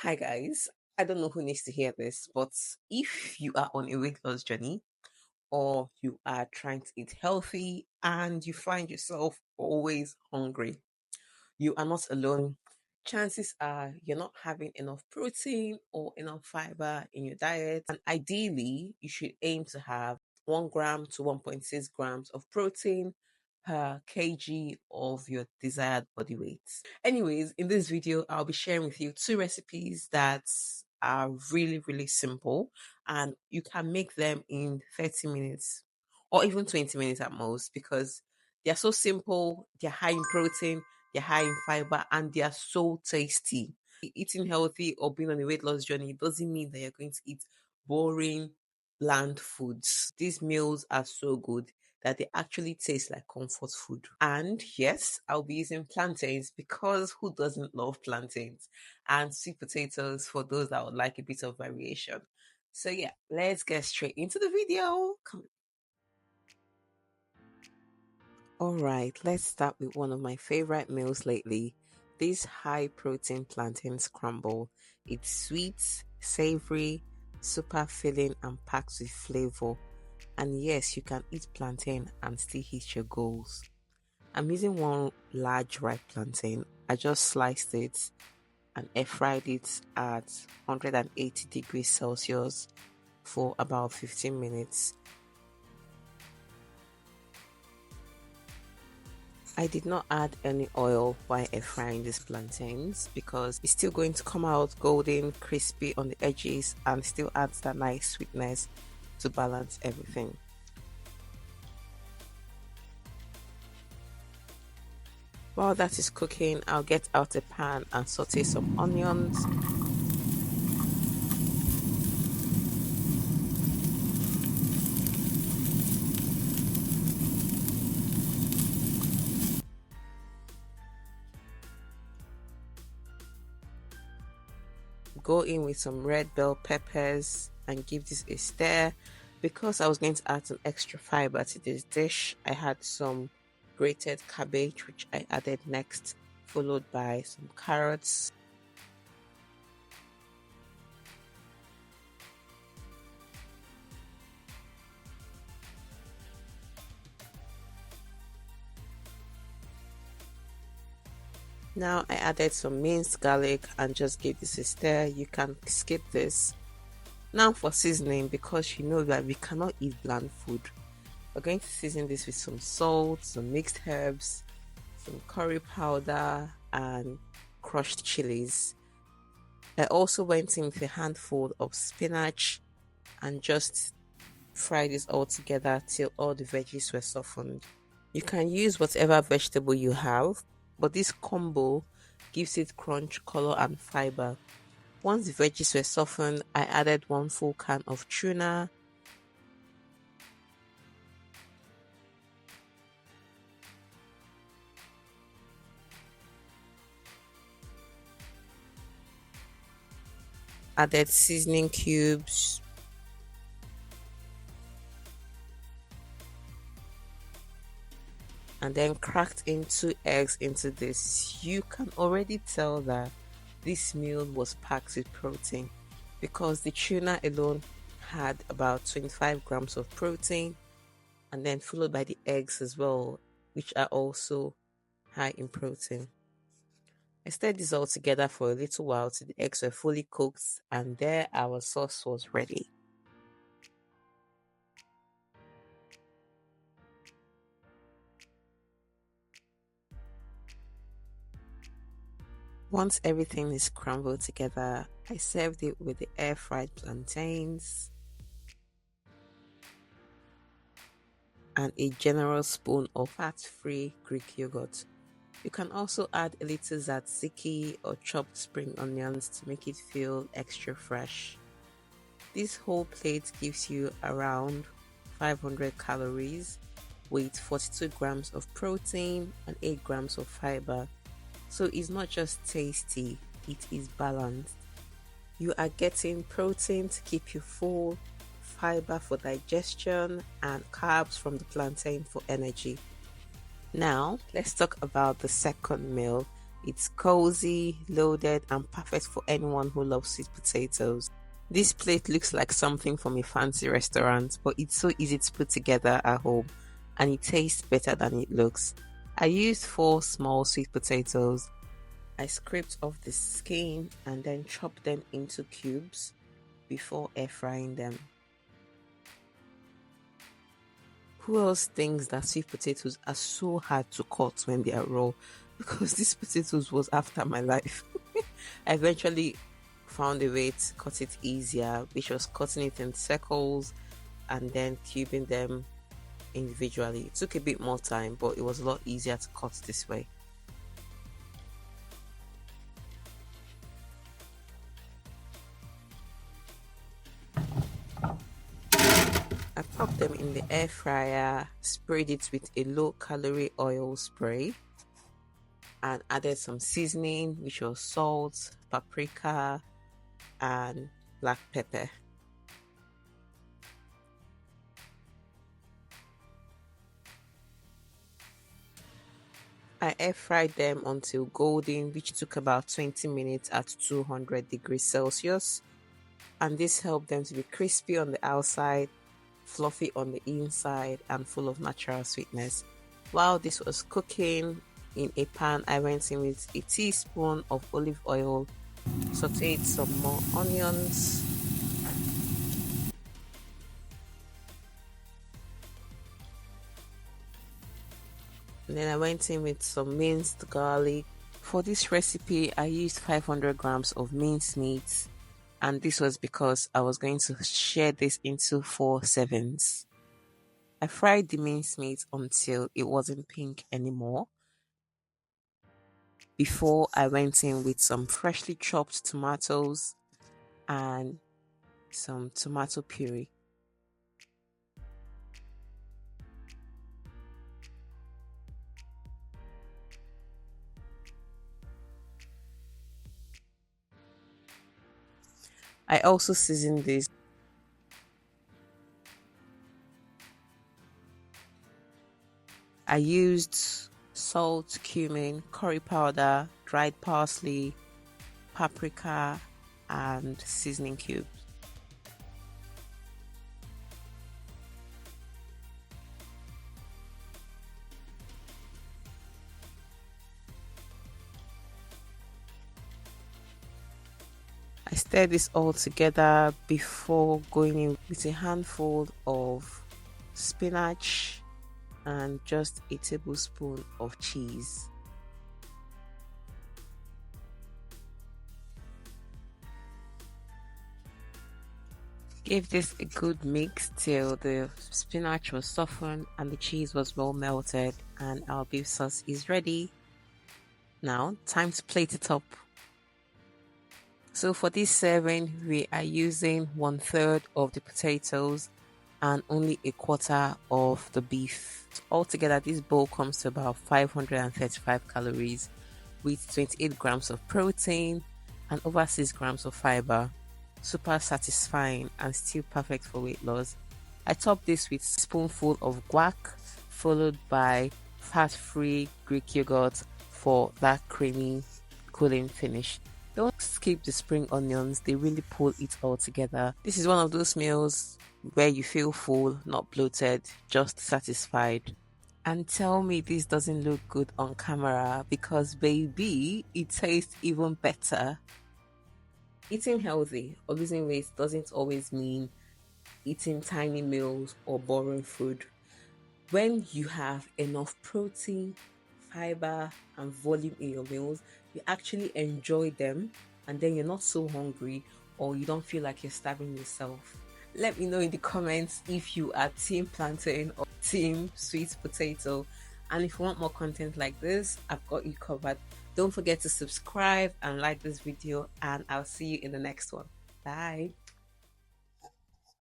Hi guys, I don't know who needs to hear this, but if you are on a weight loss journey or you are trying to eat healthy and you find yourself always hungry, you are not alone. Chances are you're not having enough protein or enough fiber in your diet, and ideally, you should aim to have 1 gram to 1.6 grams of protein per kg of your desired body weight. Anyways, in this video, I'll be sharing with you two recipes that are really simple and you can make them in 30 minutes or even 20 minutes at most because they're so simple, they're high in protein, they're high in fiber, and they are so tasty. Eating healthy or being on a weight loss journey doesn't mean that you're going to eat boring, bland foods. These meals are so good that they actually taste like comfort food. And yes, I'll be using plantains because who doesn't love plantains? And sweet potatoes for those that would like a bit of variation. So yeah, let's get straight into the video. Come. All right, let's start with one of my favorite meals lately. This high protein plantain scramble. It's sweet, savory, super filling, and packed with flavor. And yes, you can eat plantain and still hit your goals. I'm using one large ripe plantain. I just sliced it and air fried it at 180 degrees Celsius for about 15 minutes. I did not add any oil while air frying these plantains because it's still going to come out golden, crispy on the edges and still adds that nice sweetness to balance everything. While that is cooking, I'll get out a pan and saute some onions. Go in with some red bell peppers and give this a stir. Because I was going to add some extra fiber to this dish, I had some grated cabbage which I added next, followed by some carrots. Now I added some minced garlic and just gave this a stir. You can skip this. Now for seasoning, because you know that we cannot eat bland food, we're going to season this with some salt, some mixed herbs, some curry powder, and crushed chilies. I also went in with a handful of spinach and just fry this all together till all the veggies were softened. You can use whatever vegetable you have, but this combo gives it crunch, color, and fiber. Once the veggies were softened, I added 1 full can of tuna, added seasoning cubes, and then cracked in 2 eggs into this. You can already tell that this meal was packed with protein because the tuna alone had about 25 grams of protein, and then followed by the eggs as well, which are also high in protein. I stirred this all together for a little while till the eggs were fully cooked, and there our sauce was ready. Once everything is crumbled together, I served it with the air fried plantains and a generous spoon of fat-free Greek yogurt. You can also add a little tzatziki or chopped spring onions to make it feel extra fresh. This whole plate gives you around 500 calories with 42 grams of protein and 8 grams of fiber. So it's not just tasty, it is balanced. You are getting protein to keep you full, fiber for digestion, and carbs from the plantain for energy. Now, let's talk about the second meal. It's cozy, loaded, and perfect for anyone who loves sweet potatoes. This plate looks like something from a fancy restaurant, but it's so easy to put together at home and it tastes better than it looks. I used 4 small sweet potatoes. I scraped off the skin and then chopped them into cubes before air frying them. Who else thinks that sweet potatoes are so hard to cut when they are raw? Because these potatoes was after my life. I eventually found a way to cut it easier, which was cutting it in circles and then cubing them individually. It took a bit more time, but it was a lot easier to cut this way. I popped them in the air fryer, sprayed it with a low calorie oil spray, and added some seasoning, which was salt, paprika, and black pepper. I air fried them until golden, which took about 20 minutes at 200 degrees Celsius. And this helped them to be crispy on the outside, fluffy on the inside, and full of natural sweetness. While this was cooking in a pan, I went in with a teaspoon of olive oil, sauteed some more onions, and then I went in with some minced garlic. For this recipe, I used 500 grams of minced meat, and this was because I was going to share this into 4 servings. I fried the minced meat until it wasn't pink anymore before I went in with some freshly chopped tomatoes and some tomato puree. I also seasoned this. I used salt, cumin, curry powder, dried parsley, paprika, and seasoning cubes. I stir this all together before going in with a handful of spinach and just a tablespoon of cheese. Give this a good mix till the spinach was softened and the cheese was well melted, and our beef sauce is ready. Now, time to plate it up. So for this serving, we are using 1/3 of the potatoes and only a quarter of the beef. Altogether, this bowl comes to about 535 calories with 28 grams of protein and over 6 grams of fiber. Super satisfying and still perfect for weight loss. I top this with a spoonful of guac followed by fat-free Greek yogurt for that creamy cooling finish. Don't skip the spring onions, they really pull it all together. This is one of those meals where you feel full, not bloated, just satisfied. And tell me this doesn't look good on camera, because baby, it tastes even better. Eating healthy or losing weight doesn't always mean eating tiny meals or boring food. When you have enough protein, fiber, and volume in your meals, you actually enjoy them, and then you're not so hungry or you don't feel like you're starving yourself. Let me know in the comments if you are team plantain or team sweet potato. And if you want more content like this, I've got you covered. Don't forget to subscribe and like this video, and I'll see you in the next one. Bye.